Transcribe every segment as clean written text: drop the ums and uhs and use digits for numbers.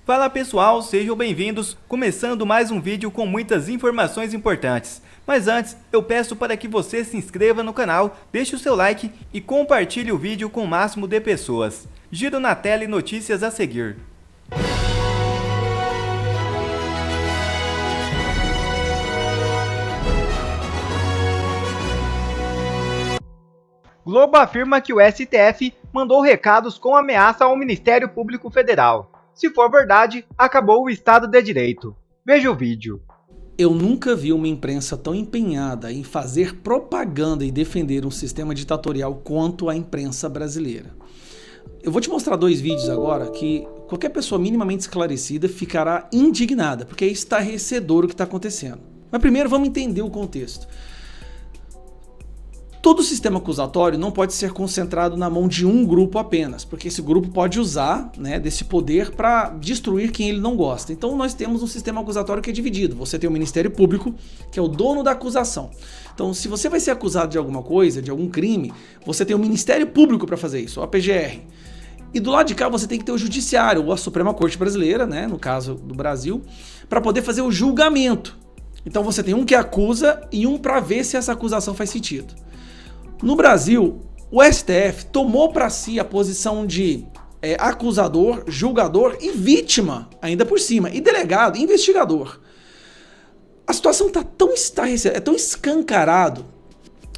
Fala pessoal, sejam bem-vindos, começando mais um vídeo com muitas informações importantes. Mas antes, eu peço para que você se inscreva no canal, deixe o seu like e compartilhe o vídeo com o máximo de pessoas. Giro na tela e notícias a seguir. Globo afirma que o STF mandou recados com ameaça ao Ministério Público Federal. Se for verdade, acabou o Estado de Direito. Veja o vídeo. Eu nunca vi uma imprensa tão empenhada em fazer propaganda e defender um sistema ditatorial quanto a imprensa brasileira. Eu vou te mostrar dois vídeos agora que qualquer pessoa minimamente esclarecida ficará indignada, porque é estarrecedor o que está acontecendo. Mas primeiro vamos entender o contexto. Todo sistema acusatório não pode ser concentrado na mão de um grupo apenas, porque esse grupo pode usar, desse poder para destruir quem ele não gosta. Então nós temos um sistema acusatório que é dividido. Você tem o Ministério Público, que é o dono da acusação. Então se você vai ser acusado de alguma coisa, de algum crime, você tem o Ministério Público para fazer isso, a PGR. E do lado de cá você tem que ter o Judiciário, ou a Suprema Corte Brasileira, no caso do Brasil, para poder fazer o julgamento. Então você tem um que acusa e um para ver se essa acusação faz sentido. No Brasil, o STF tomou para si a posição de acusador, julgador e vítima, ainda por cima, e delegado, investigador. A situação está tão estarrecida, é tão escancarado,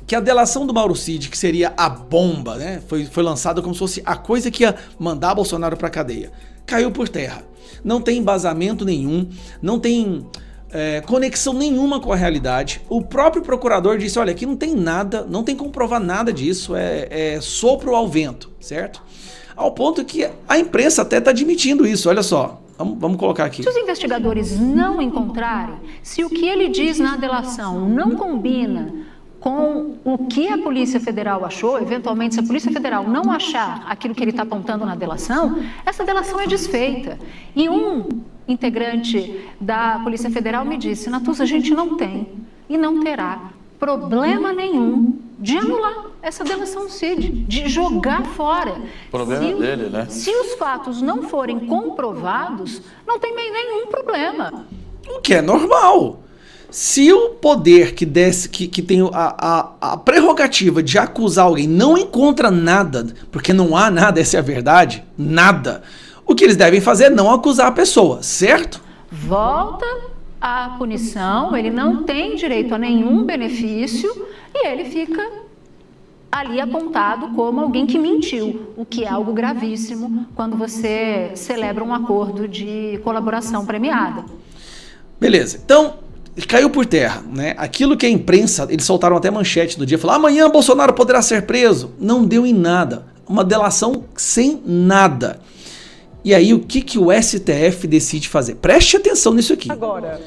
que a delação do Mauro Cid, que seria a bomba, foi lançada como se fosse a coisa que ia mandar Bolsonaro para a cadeia, caiu por terra. Não tem embasamento nenhum, não tem conexão nenhuma com a realidade. O próprio procurador disse, olha, aqui não tem nada, não tem como provar nada disso, é sopro ao vento, certo? Ao ponto que a imprensa até está admitindo isso, olha só. Vamos colocar aqui. Se os investigadores não encontrarem, se o que ele diz na delação não combina com o que a Polícia Federal achou, eventualmente se a Polícia Federal não achar aquilo que ele está apontando na delação, essa delação é desfeita. E um integrante da Polícia Federal me disse, Natuza, a gente não tem e não terá problema nenhum de anular essa delação do Cid, de jogar fora. Problema dele, né? Se os fatos não forem comprovados, não tem nenhum problema. O que é normal. Se o poder que tem a prerrogativa de acusar alguém não encontra nada, porque não há nada, essa é a verdade, nada, o que eles devem fazer é não acusar a pessoa, certo? Volta à punição, ele não tem direito a nenhum benefício e ele fica ali apontado como alguém que mentiu, o que é algo gravíssimo quando você celebra um acordo de colaboração premiada. Beleza, então caiu por terra, Aquilo que a imprensa, eles soltaram até manchete no dia, falaram, amanhã Bolsonaro poderá ser preso. Não deu em nada, uma delação sem nada. E aí o que o STF decide fazer? Preste atenção nisso aqui. Agora.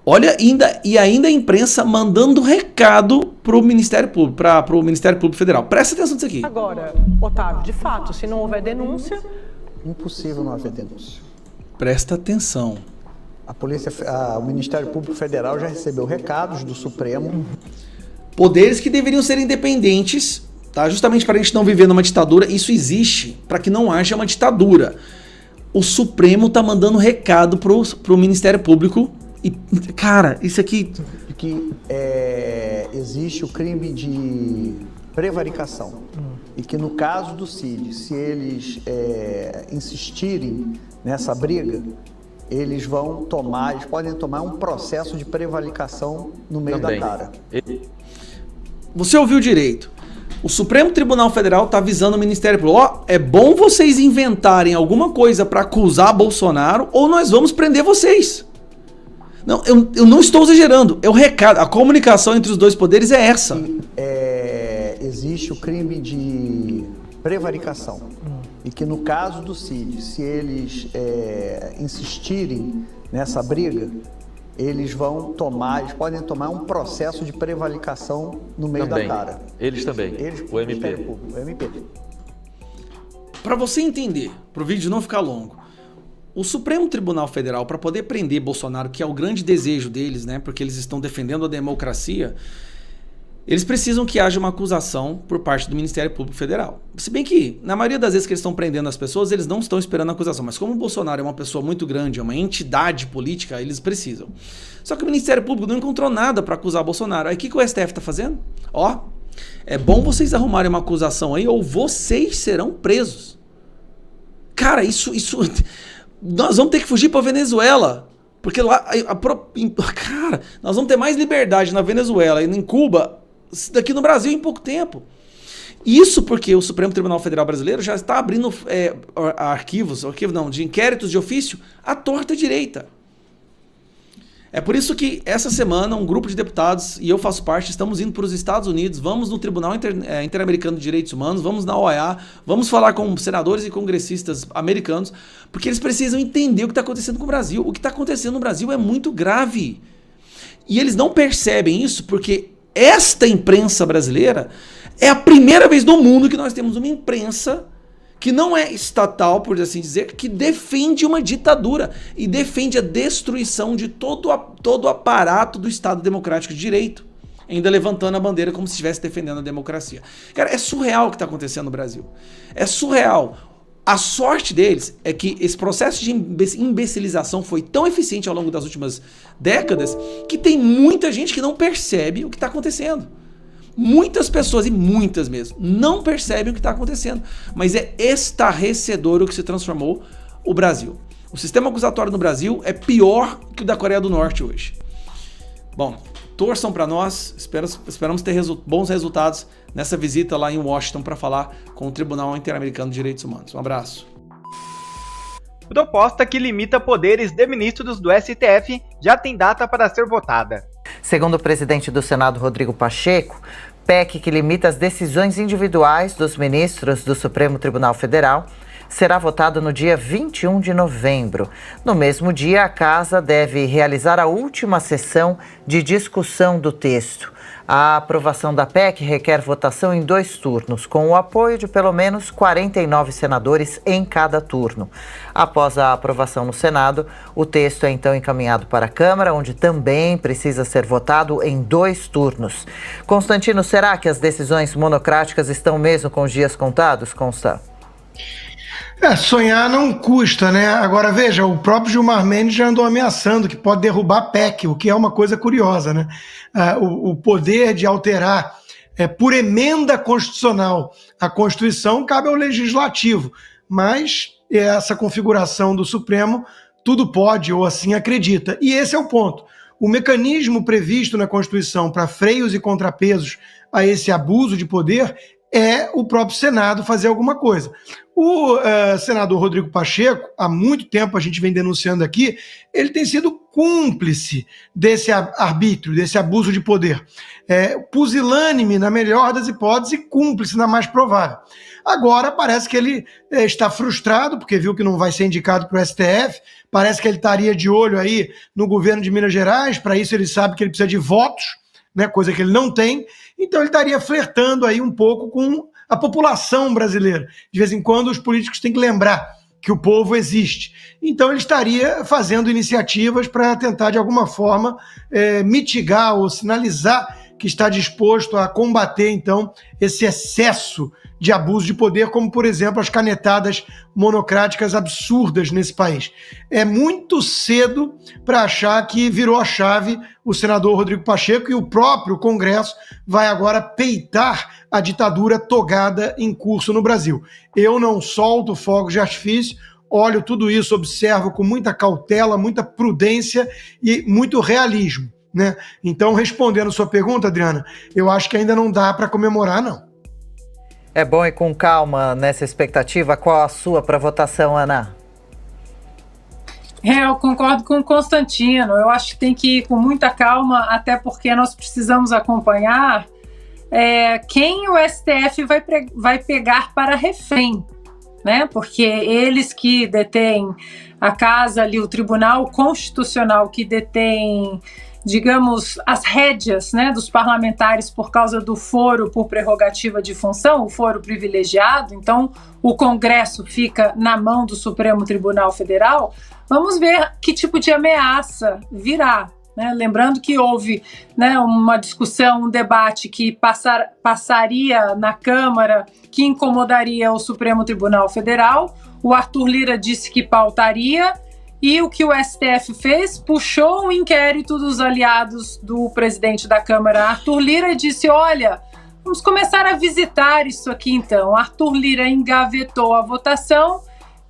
Olha, ainda a imprensa mandando recado para o Ministério Público, para o Ministério Público Federal. Preste atenção nisso aqui. Agora, Otávio, de fato, se não houver denúncia... Impossível não haver denúncia. Presta atenção. O Ministério Público Federal já recebeu recados do Supremo. Poderes que deveriam ser independentes, tá? Justamente para a gente não viver numa ditadura. Isso existe para que não haja uma ditadura. O Supremo tá mandando recado pro Ministério Público e, cara, isso aqui... Que existe o crime de prevaricação. E que no caso do Cid, se eles insistirem nessa briga, eles podem tomar um processo de prevaricação no meio da cara. Você ouviu direito. O Supremo Tribunal Federal está avisando o Ministério Público, é bom vocês inventarem alguma coisa para acusar Bolsonaro ou nós vamos prender vocês. Não, eu não estou exagerando, é o recado, a comunicação entre os dois poderes é essa. Existe o crime de prevaricação. E que no caso do Cid, se eles insistirem nessa briga, eles podem tomar um processo de prevaricação no meio da cara. Eles também, o MP. O MP. Para você entender, para o vídeo não ficar longo, o Supremo Tribunal Federal, para poder prender Bolsonaro, que é o grande desejo deles, porque eles estão defendendo a democracia, eles precisam que haja uma acusação por parte do Ministério Público Federal. Se bem que, na maioria das vezes que eles estão prendendo as pessoas, eles não estão esperando a acusação. Mas como o Bolsonaro é uma pessoa muito grande, é uma entidade política, eles precisam. Só que o Ministério Público não encontrou nada para acusar o Bolsonaro. Aí o que o STF está fazendo? Ó, é bom vocês arrumarem uma acusação aí ou vocês serão presos. Cara, isso nós vamos ter que fugir para Venezuela. Porque lá, cara, nós vamos ter mais liberdade na Venezuela e em Cuba daqui no Brasil em pouco tempo. Isso porque o Supremo Tribunal Federal Brasileiro já está abrindo de inquéritos de ofício à torta e direita. É por isso que essa semana um grupo de deputados, e eu faço parte, estamos indo para os Estados Unidos, vamos no Tribunal Interamericano de Direitos Humanos, vamos na OEA, vamos falar com senadores e congressistas americanos, porque eles precisam entender o que está acontecendo com o Brasil. O que está acontecendo no Brasil é muito grave. E eles não percebem isso porque esta imprensa brasileira é a primeira vez no mundo que nós temos uma imprensa que não é estatal, por assim dizer, que defende uma ditadura e defende a destruição de todo o aparato do Estado Democrático de Direito, ainda levantando a bandeira como se estivesse defendendo a democracia. Cara, é surreal o que está acontecendo no Brasil. É surreal. A sorte deles é que esse processo de imbecilização foi tão eficiente ao longo das últimas décadas que tem muita gente que não percebe o que está acontecendo. Muitas pessoas, e muitas mesmo, não percebem o que está acontecendo. Mas é estarrecedor o que se transformou o Brasil. O sistema acusatório no Brasil é pior que o da Coreia do Norte hoje. Bom, torçam para nós, esperamos ter bons resultados nessa visita lá em Washington para falar com o Tribunal Interamericano de Direitos Humanos. Um abraço. Proposta que limita poderes de ministros do STF já tem data para ser votada. Segundo o presidente do Senado, Rodrigo Pacheco, PEC que limita as decisões individuais dos ministros do Supremo Tribunal Federal será votado no dia 21 de novembro. No mesmo dia, a Casa deve realizar a última sessão de discussão do texto. A aprovação da PEC requer votação em 2 turnos, com o apoio de pelo menos 49 senadores em cada turno. Após a aprovação no Senado, o texto é então encaminhado para a Câmara, onde também precisa ser votado em 2 turnos. Constantino, será que as decisões monocráticas estão mesmo com os dias contados, Consta? Sonhar não custa, né? Agora, veja, o próprio Gilmar Mendes já andou ameaçando que pode derrubar a PEC, o que é uma coisa curiosa, né? O poder de alterar por emenda constitucional a Constituição cabe ao Legislativo, mas essa configuração do Supremo tudo pode, ou assim acredita. E esse é o ponto. O mecanismo previsto na Constituição para freios e contrapesos a esse abuso de poder é o próprio Senado fazer alguma coisa. O senador Rodrigo Pacheco, há muito tempo a gente vem denunciando aqui, ele tem sido cúmplice desse arbítrio, desse abuso de poder. Pusilânime na melhor das hipóteses e cúmplice na mais provável. Agora parece que ele está frustrado, porque viu que não vai ser indicado para o STF, parece que ele estaria de olho aí no governo de Minas Gerais, para isso ele sabe que ele precisa de votos, né, coisa que ele não tem, então ele estaria flertando aí um pouco com a população brasileira. De vez em quando os políticos têm que lembrar que o povo existe. Então ele estaria fazendo iniciativas para tentar de alguma forma mitigar ou sinalizar que está disposto a combater então esse excesso de abuso de poder, como por exemplo as canetadas monocráticas absurdas nesse país. É muito cedo para achar que virou a chave o senador Rodrigo Pacheco e o próprio Congresso vai agora peitar a ditadura togada em curso no Brasil. Eu não solto fogos de artifício, olho tudo isso, observo com muita cautela, muita prudência e muito realismo, né? Então, respondendo sua pergunta, Adriana, eu acho que ainda não dá para comemorar, não. É bom ir com calma nessa expectativa. Qual a sua para votação, Ana? Eu concordo com o Constantino. Eu acho que tem que ir com muita calma, até porque nós precisamos acompanhar quem o STF vai pegar para refém, né? Porque eles que detêm a casa ali, o Tribunal Constitucional que detém, digamos, as rédeas, né, dos parlamentares por causa do foro por prerrogativa de função, o foro privilegiado, então o Congresso fica na mão do Supremo Tribunal Federal. Vamos ver que tipo de ameaça virá, né? Lembrando que houve, né, uma discussão, um debate que passaria na Câmara, que incomodaria o Supremo Tribunal Federal. O Arthur Lira disse que pautaria, e o que o STF fez? Puxou um inquérito dos aliados do presidente da Câmara, Arthur Lira, e disse: olha, vamos começar a visitar isso aqui então. Arthur Lira engavetou a votação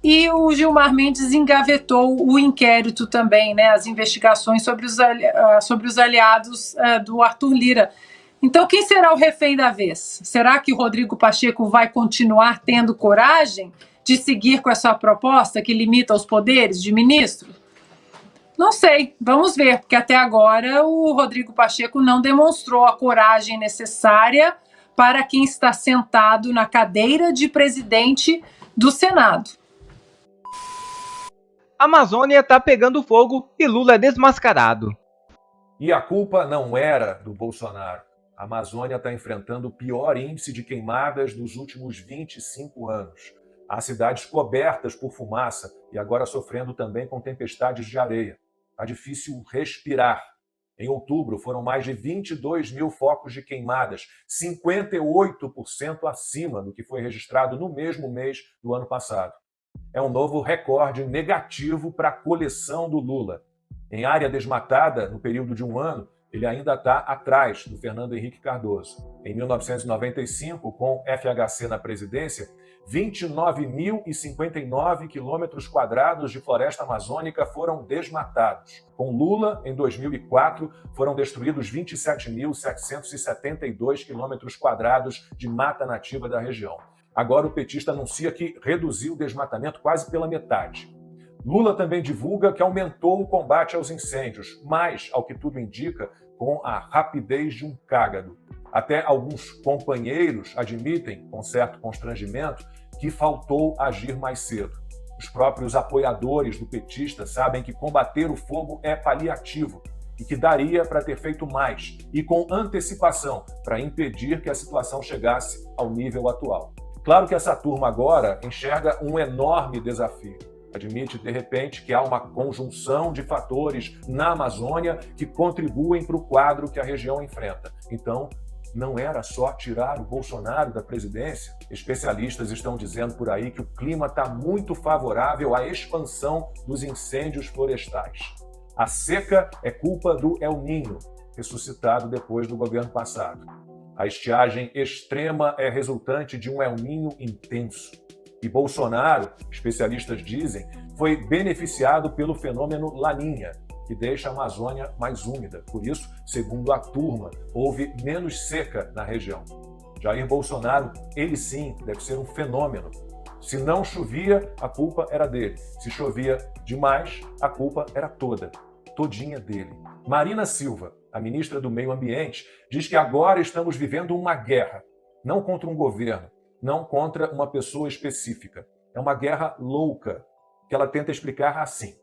e o Gilmar Mendes engavetou o inquérito também, né, as investigações sobre os aliados do Arthur Lira. Então, quem será o refém da vez? Será que o Rodrigo Pacheco vai continuar tendo coragem de seguir com essa proposta que limita os poderes de ministro? Não sei, vamos ver, porque até agora o Rodrigo Pacheco não demonstrou a coragem necessária para quem está sentado na cadeira de presidente do Senado. A Amazônia está pegando fogo e Lula é desmascarado. E a culpa não era do Bolsonaro. A Amazônia está enfrentando o pior índice de queimadas dos últimos 25 anos. Há cidades cobertas por fumaça e agora sofrendo também com tempestades de areia. Está difícil respirar. Em outubro, foram mais de 22 mil focos de queimadas, 58% acima do que foi registrado no mesmo mês do ano passado. É um novo recorde negativo para a coleção do Lula. Em área desmatada, no período de um ano, ele ainda está atrás do Fernando Henrique Cardoso. Em 1995, com FHC na presidência, 29.059 quilômetros quadrados de floresta amazônica foram desmatados. Com Lula, em 2004, foram destruídos 27.772 quilômetros quadrados de mata nativa da região. Agora o petista anuncia que reduziu o desmatamento quase pela metade. Lula também divulga que aumentou o combate aos incêndios, mas, ao que tudo indica, com a rapidez de um cágado. Até alguns companheiros admitem, com certo constrangimento, que faltou agir mais cedo. Os próprios apoiadores do petista sabem que combater o fogo é paliativo e que daria para ter feito mais e com antecipação para impedir que a situação chegasse ao nível atual. Claro que essa turma agora enxerga um enorme desafio. Admite, de repente, que há uma conjunção de fatores na Amazônia que contribuem para o quadro que a região enfrenta. Então, não era só tirar o Bolsonaro da presidência? Especialistas estão dizendo por aí que o clima está muito favorável à expansão dos incêndios florestais. A seca é culpa do El Niño, ressuscitado depois do governo passado. A estiagem extrema é resultante de um El Niño intenso. E Bolsonaro, especialistas dizem, foi beneficiado pelo fenômeno Laninha, que deixa a Amazônia mais úmida. Por isso, segundo a turma, houve menos seca na região. Jair Bolsonaro, ele sim, deve ser um fenômeno. Se não chovia, a culpa era dele. Se chovia demais, a culpa era todinha dele. Marina Silva, a ministra do Meio Ambiente, diz que agora estamos vivendo uma guerra, não contra um governo, não contra uma pessoa específica. É uma guerra louca, que ela tenta explicar assim.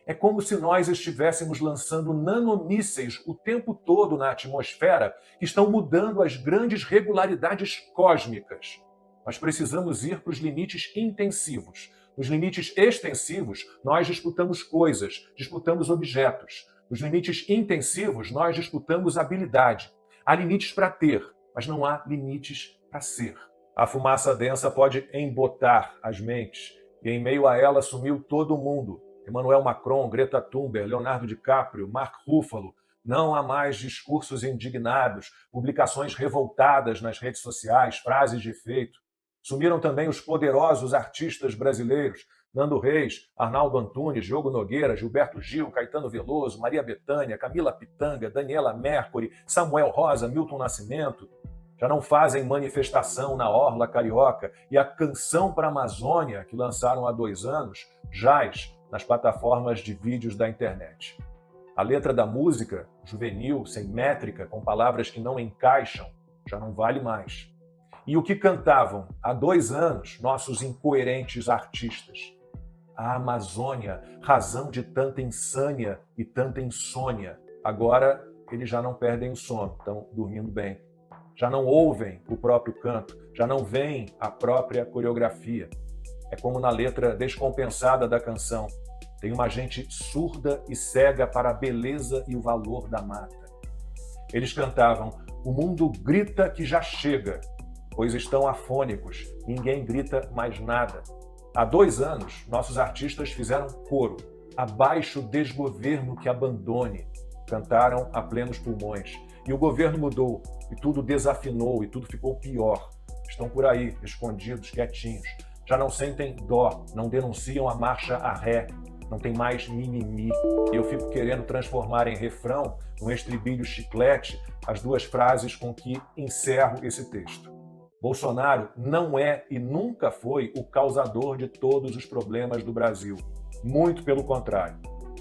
É como se nós estivéssemos lançando nanomísseis o tempo todo na atmosfera que estão mudando as grandes regularidades cósmicas. Nós precisamos ir para os limites intensivos. Nos limites extensivos, nós disputamos coisas, disputamos objetos. Nos limites intensivos, nós disputamos habilidade. Há limites para ter, mas não há limites para ser. A fumaça densa pode embotar as mentes, e em meio a ela sumiu todo mundo. Emmanuel Macron, Greta Thunberg, Leonardo DiCaprio, Mark Ruffalo. Não há mais discursos indignados, publicações revoltadas nas redes sociais, frases de efeito. Sumiram também os poderosos artistas brasileiros, Nando Reis, Arnaldo Antunes, Diogo Nogueira, Gilberto Gil, Caetano Veloso, Maria Bethânia, Camila Pitanga, Daniela Mercury, Samuel Rosa, Milton Nascimento. Já não fazem manifestação na Orla Carioca e a Canção para a Amazônia, que lançaram há 2 anos, jaz nas plataformas de vídeos da internet. A letra da música, juvenil, sem métrica, com palavras que não encaixam, já não vale mais. E o que cantavam há 2 anos nossos incoerentes artistas? A Amazônia, razão de tanta insânia e tanta insônia. Agora eles já não perdem o sono, estão dormindo bem. Já não ouvem o próprio canto, já não veem a própria coreografia. É como na letra descompensada da canção. Tem uma gente surda e cega para a beleza e o valor da mata. Eles cantavam: o mundo grita que já chega, pois estão afônicos, ninguém grita mais nada. Há 2 anos, nossos artistas fizeram coro: abaixo o desgoverno que abandone. Cantaram a plenos pulmões. E o governo mudou, e tudo desafinou, e tudo ficou pior. Estão por aí, escondidos, quietinhos. Já não sentem dó, não denunciam a marcha a ré. Não tem mais mimimi. Eu fico querendo transformar em refrão, num estribilho chiclete, as 2 frases com que encerro esse texto. Bolsonaro não é e nunca foi o causador de todos os problemas do Brasil. Muito pelo contrário.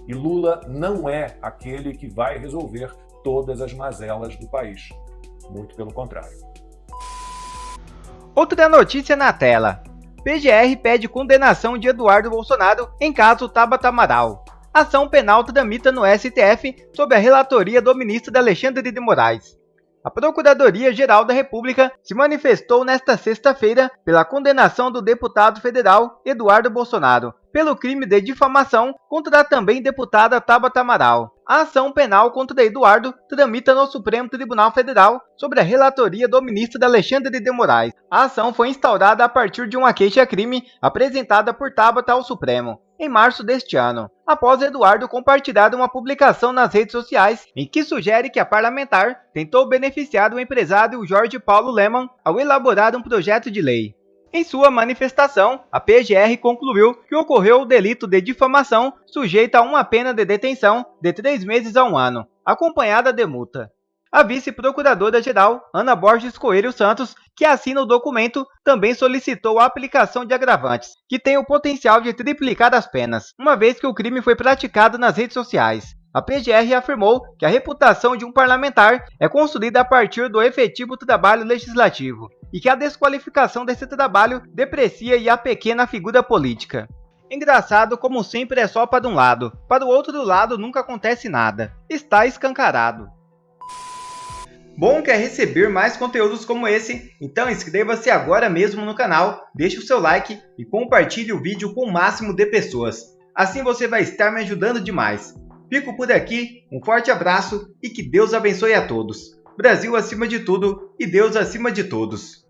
E Lula não é aquele que vai resolver todas as mazelas do país. Muito pelo contrário. Outra notícia na tela. PGR pede condenação de Eduardo Bolsonaro em caso Tabata Amaral. Ação penal tramita no STF sob a relatoria do ministro Alexandre de Moraes. A Procuradoria-Geral da República se manifestou nesta sexta-feira pela condenação do deputado federal Eduardo Bolsonaro pelo crime de difamação contra a também deputada Tabata Amaral. A ação penal contra Eduardo tramita no Supremo Tribunal Federal sobre a relatoria do ministro Alexandre de Moraes. A ação foi instaurada a partir de uma queixa-crime apresentada por Tabata ao Supremo em março deste ano, após Eduardo compartilhar uma publicação nas redes sociais em que sugere que a parlamentar tentou beneficiar o empresário Jorge Paulo Lemann ao elaborar um projeto de lei. Em sua manifestação, a PGR concluiu que ocorreu o delito de difamação sujeito a uma pena de detenção de 3 meses a 1 ano, acompanhada de multa. A vice-procuradora-geral, Ana Borges Coelho Santos, que assina o documento, também solicitou a aplicação de agravantes, que tem o potencial de triplicar as penas, uma vez que o crime foi praticado nas redes sociais. A PGR afirmou que a reputação de um parlamentar é construída a partir do efetivo trabalho legislativo e que a desqualificação desse trabalho deprecia e apequena a figura política. Engraçado como sempre é só para um lado, para o outro lado nunca acontece nada. Está escancarado. Bom, quer receber mais conteúdos como esse? Então inscreva-se agora mesmo no canal, deixe o seu like e compartilhe o vídeo com o máximo de pessoas. Assim você vai estar me ajudando demais. Fico por aqui, um forte abraço e que Deus abençoe a todos. Brasil acima de tudo e Deus acima de todos.